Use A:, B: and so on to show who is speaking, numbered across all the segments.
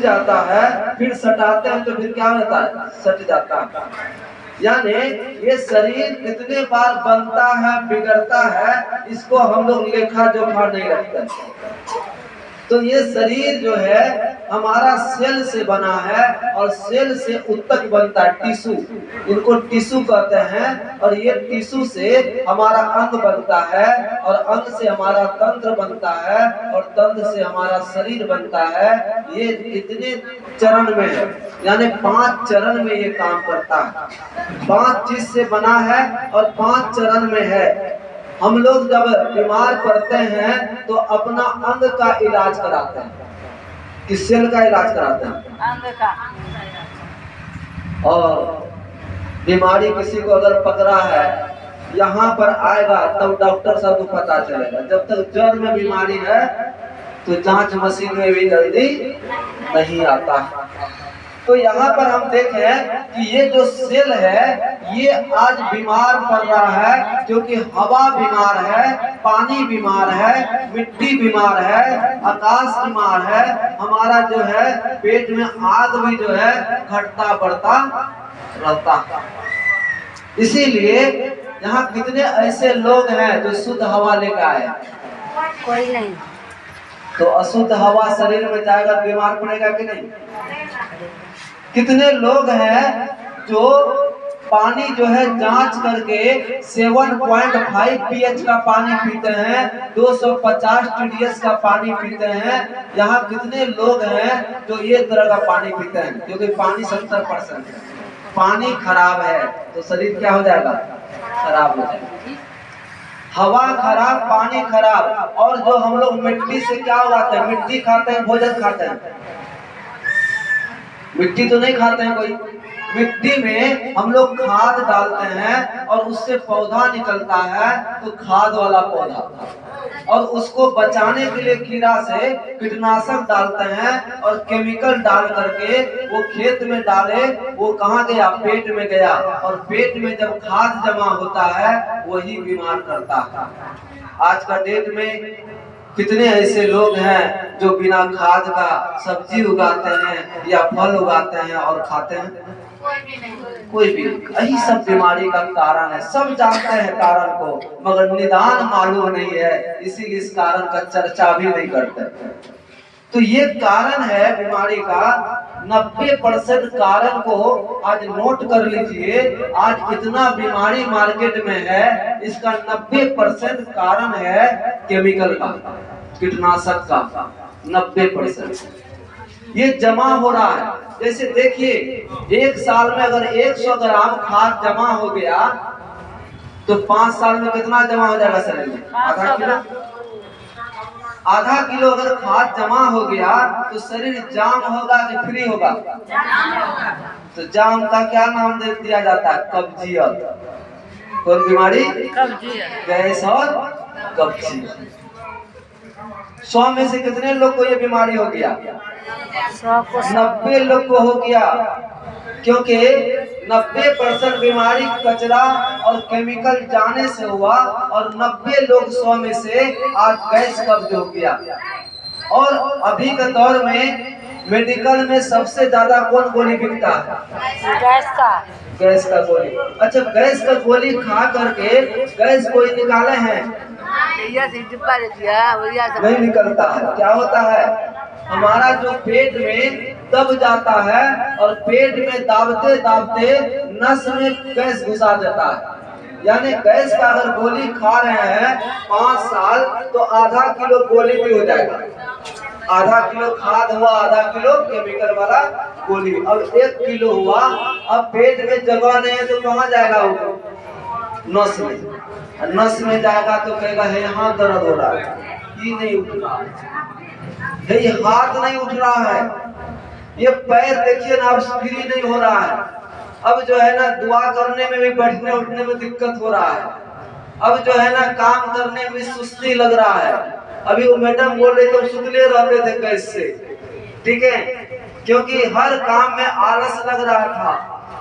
A: जाता है, फिर सटाते हैं तो फिर क्या होता है, सट जाता है। यानी ये शरीर कितने बार बनता है, बिगड़ता है, इसको हम लोग लेखा जोखा नहीं रखते। तो ये शरीर जो है हमारा सेल से बना है और सेल से उत्तक बनता है टिश्यू, इनको टिश्यू कहते हैं। और ये टिश्यू से हमारा अंग बनता है और अंग से हमारा तंत्र बनता है और तंत्र से हमारा शरीर बनता है। ये इतने चरण में है, यानी 5 चरण में ये काम करता है। 5 चीज से बना है और 5 चरण में है। हम लोग जब बीमार पड़ते हैं तो अपना अंग का इलाज कराते हैं, किस सेल का इलाज कराते हैं,
B: अंग का।
A: और बीमारी किसी को अगर पकड़ा है, यहाँ पर आएगा तब डॉक्टर साहब को पता चलेगा। जब तक जड़ में बीमारी है तो जांच मशीन में भी जल्दी नहीं आता। तो यहाँ पर हम देखें कि ये जो सेल है ये आज बीमार पड़ रहा है, क्योंकि हवा बीमार है, पानी बीमार है, मिट्टी बीमार है, आकाश बीमार है, हमारा जो है पेट में आग भी जो है घटता बढ़ता रहता। इसीलिए यहाँ कितने ऐसे लोग हैं जो शुद्ध हवा लेकर आए,
B: कोई नहीं।
A: तो अशुद्ध हवा शरीर में जाएगा, बीमार पड़ेगा कि नहीं। कितने लोग हैं जो पानी जो है जांच करके 7.5 pH का पानी पीते हैं, 250 TDS का पानी पीते हैं। यहाँ कितने लोग हैं जो ये तरह का पानी पीते हैं, क्योंकि पानी 70% है। पानी खराब है तो शरीर क्या हो जाएगा, खराब हो जाएगा। हवा खराब, पानी खराब। और जो हम लोग मिट्टी से क्या उगाते हैं, मिट्टी खाते हैं, भोजन खाते हैं, मिट्टी तो नहीं खाते हैं कोई। मिट्टी में हम लोग खाद डालते हैं और उससे पौधा निकलता है, तो खाद वाला पौधा। और उसको बचाने के लिए कीड़ा से कीटनाशक डालते हैं और केमिकल डाल करके वो खेत में डाले, वो कहाँ गया, पेट में गया। और पेट में जब खाद जमा होता है वही बीमार करता है। आज का डेट में कितने ऐसे लोग हैं जो बिना खाद का सब्जी उगाते हैं या फल उगाते हैं और खाते हैं, कोई भी। यही सब बीमारी का कारण है। सब जानते हैं कारण को, मगर निदान मालूम नहीं है, इसीलिए इस कारण का चर्चा भी नहीं करते। तो ये कारण है बीमारी का। 90% कारण को आज नोट कर लीजिए। आज इतना बीमारी मार्केट में है, इसका 90% कारण है केमिकल का, कीटनाशक का। 90% ये जमा हो रहा है। जैसे देखिए, एक साल में अगर 100 ग्राम खाद जमा हो गया तो 5 साल में कितना जमा हो जाएगा शरीर में, आधा किलो। आधा किलो अगर खाद जमा हो गया तो शरीर जाम होगा कि फ्री होगा, तो जाम का क्या नाम दे दिया जाता है, कब्जियत। कौन बीमारी,
B: कब्जियत,
A: गैस और कब्जियत। 100 में से कितने लोग को ये बीमारी हो गया, 90 लोग को हो गया। क्योंकि 90% बीमारी कचरा और केमिकल जाने से हुआ और 90 लोग 100 में से आज गैस कब्ज हो गया। और अभी के दौर में मेडिकल में सबसे ज्यादा कौन गोली बिकता है, गैस का गोली। अच्छा, गैस का गोली खा करके गैस कोई निकाले हैं, नहीं निकलता है। क्या होता है, हमारा जो पेट में दब जाता है और पेट में दाबते दाबते नस में गैस घुसा जाता है। यानी गैस का अगर गोली खा रहे हैं 5 साल तो आधा किलो गोली भी हो जाएगा। आधा किलो खाद हुआ, आधा किलो केमिकल वाला गोली। अब 1 किलो हुआ। अब पेट में जगह नहीं है तो कहाँ जाएगा वो, नस में। नस में जाएगा तो कहेगा है यहाँ दर्द हो रहा है, ये नहीं उठ रहा है, ये हाथ नहीं उठ रहा है, ये पैर देखिए ना अब फ्री नहीं हो रहा है। अब जो है ना दुआ करने में भी, बैठने उठने में दिक्कत हो रहा है। अब जो है ना काम करने में सुस्ती लग रहा है। अभी वो मैडम बोल रहे थे सुतले रहते थे कैसे, ठीक है, क्योंकि हर काम में आलस लग रहा था,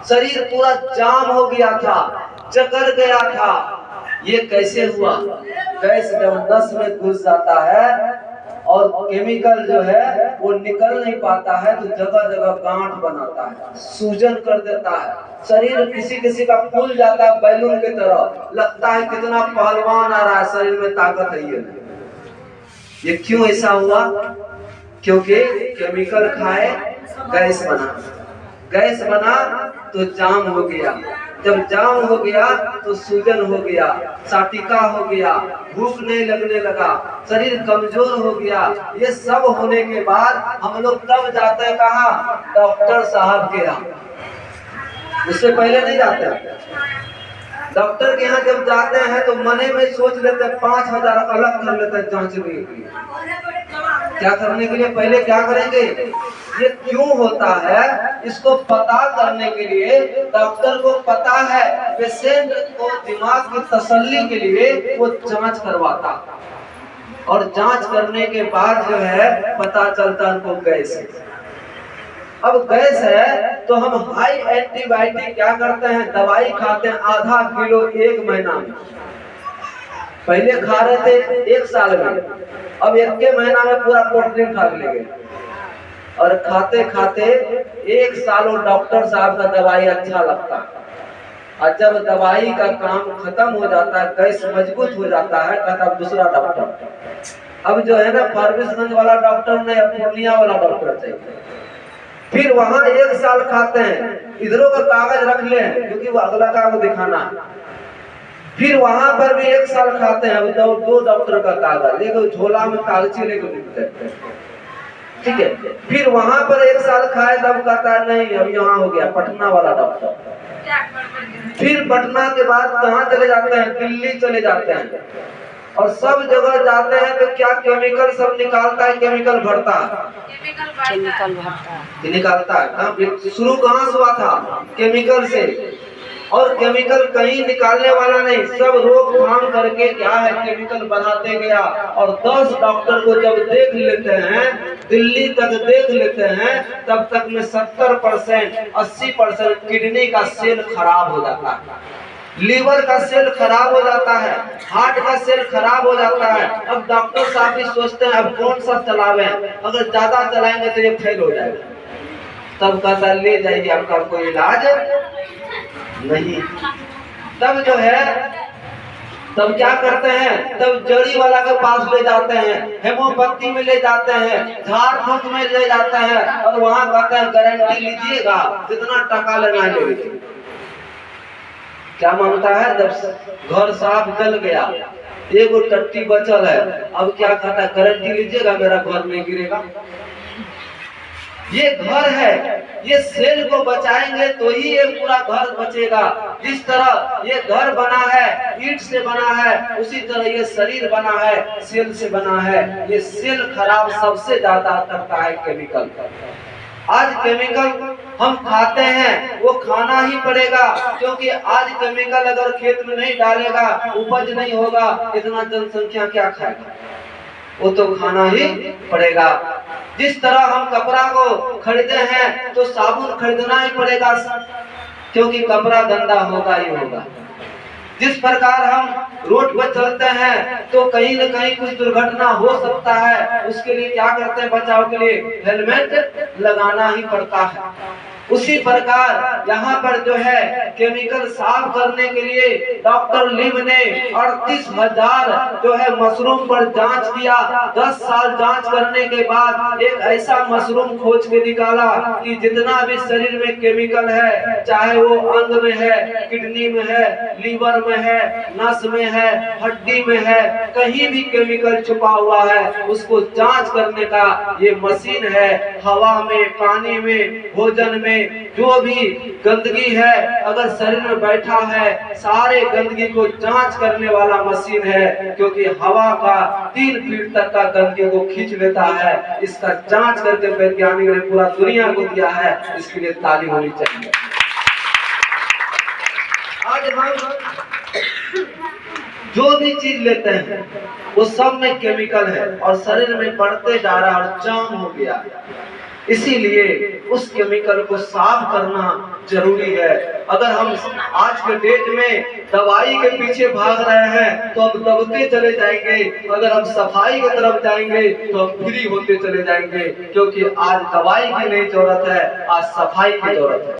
A: शरीर पूरा जाम हो गया था, जकड़ गया था। ये कैसे हुआ, गैस जब नस में घुस जाता है और केमिकल जो है वो निकल नहीं पाता है, तो जगह जगह गांठ बनाता है, सूजन कर देता है, शरीर किसी किसी का फूल जाता है बैलून की तरह, लगता है कितना पहलवान आ रहा है, शरीर में ताकत है। ये क्यों ऐसा हुआ? क्योंकि केमिकल खाए, गैस बना, गैस बना तो जाम हो गया, जब जाम हो गया तो सूजन हो गया, साटिका हो गया, भूख नहीं लगने लगा, शरीर कमजोर हो गया। ये सब होने के बाद हम लोग तब जाते हैं कहाँ? डॉक्टर साहब के यहाँ। उससे पहले नहीं जाते। डॉक्टर के यहाँ जब जाते हैं तो मने में सोच लेते हैं 5,000 अलग कर लेते हैं जांचने के लिए। क्या करने के लिए? पहले क्या करेंगे? ये क्यों होता है इसको पता करने के लिए डॉक्टर को पता है, पेशेंट को दिमाग की तसल्ली के लिए वो जांच करवाता, और जांच करने के बाद जो है पता चलता है उनको गैस है। अब गैस है तो हम हाई एंटीबायोटिक क्या करते हैं? दवाई खाते हैं आधा किलो 1 महीना में। पहले खा रहे थे 1 साल में, अब 1 महीना में पूरा प्रोटीन खा लेंगे, और खाते खाते 1 साल वो डॉक्टर साहब का दवाई अच्छा लगता है, और जब दवाई का काम खत्म हो जाता है, गैस मजबूत हो जाता है, कहता दूसरा डॉक्टर। अब जो है ना फारबिसगंज वाला डॉक्टर नहीं, अब पूर्णिया वाला डॉक्टर चाहिए। फिर वहां 1 साल खाते हैं, इधरों का कागज रख ले क्योंकि वो अगला काम दिखाना है। फिर वहां पर भी 1 साल खाते हैं, 2 डॉक्टर का कागज लेकर झोला में कागजी लेकर घूमते हैं, ठीक है। फिर वहां पर 1 साल खाए तब कहता है नहीं अब यहाँ हो गया पटना वाला डॉक्टर। फिर पटना के बाद कहाँ चले जाते हैं? दिल्ली चले जाते हैं, और सब जगह जाते हैं तो क्या केमिकल सब निकालता है, केमिकल भरता है,
B: केमिकल भरता है,
A: निकालता है। शुरू कहाँ से हुआ था? केमिकल से। और केमिकल कहीं निकालने वाला नहीं, सब रोकथाम करके क्या है केमिकल बनाते गया। और 10 डॉक्टर को जब देख लेते हैं, दिल्ली तक देख लेते हैं, तब तक में 70% 80% किडनी का सेल खराब हो जाता है, लीवर का सेल खराब हो जाता है, हार्ट का सेल खराब हो जाता है। अब डॉक्टर साहब भी सोचते हैं अब कौन सा चलावे, अगर ज्यादा चलाएंगे तो ये फेल हो जाएगा। तब कहता ले जाइए, आपका कोई इलाज नहीं। तब जो है तब क्या करते हैं? तब जड़ी वाला के पास ले जाते हैं, हेमोपैथी में ले जाते हैं, झाड़ फूक में ले जाते हैं, और वहां कहते हैं गारंटी लीजिएगा, जितना टका लेना है ले लीजिए। क्या मांगता है? जब घर साफ जल गया, एगो टट्टी बचल है, अब क्या कहता है? गारंटी लीजिएगा मेरा घर नहीं गिरेगा। ये घर है, ये सेल को बचाएंगे तो ही ये पूरा घर बचेगा। जिस तरह ये घर बना है, ईंट से बना है, उसी तरह ये शरीर बना है, सेल से बना है। ये सेल खराब सबसे ज्यादा करता है केमिकल। आज केमिकल हम खाते हैं, वो खाना ही पड़ेगा, क्योंकि आज केमिकल अगर खेत में नहीं डालेगा, उपज नहीं होगा, इतना जनसंख्या क्या खाएगा? वो तो खाना ही पड़ेगा। जिस तरह हम कपड़ा को खरीदे हैं तो साबुन खरीदना ही पड़ेगा, क्योंकि कपड़ा गंदा होगा ही होगा। जिस प्रकार हम रोड पर चलते हैं तो कहीं न कहीं कुछ दुर्घटना हो सकता है, उसके लिए क्या करते हैं? बचाव के लिए हेलमेट लगाना ही पड़ता है। उसी प्रकार यहाँ पर जो है केमिकल साफ करने के लिए डॉक्टर लिम ने 38,000 जो है मशरूम पर जांच किया। 10 साल जांच करने के बाद एक ऐसा मशरूम खोज के निकाला कि जितना भी शरीर में केमिकल है, चाहे वो अंग में है, किडनी में है, लीवर में है, नस में है, हड्डी में है, कहीं भी केमिकल छुपा हुआ है, उसको जांच करने का ये मशीन है। हवा में, पानी में, भोजन में जो भी गंदगी है अगर शरीर में बैठा है, सारे गंदगी को जांच करने वाला मशीन है, क्योंकि हवा का 3 फीट तक का गंदगी को खींच लेता है। इसका जांच करके वैज्ञानिक ने पूरा दुनिया को दिया है, इसके लिए ताली होनी चाहिए। आज हम जो भी चीज लेते हैं वो सब में केमिकल है, और शरीर में बढ़ते जा रहा है और जाम हो गया। इसीलिए उस केमिकल को साफ करना जरूरी है। अगर हम आज के डेट में दवाई के पीछे भाग रहे हैं तो हम दबते चले जाएंगे, अगर हम सफाई की तरफ जाएंगे तो हम फ्री होते चले जाएंगे, क्योंकि आज दवाई की नहीं जरूरत है, आज सफाई की जरूरत है।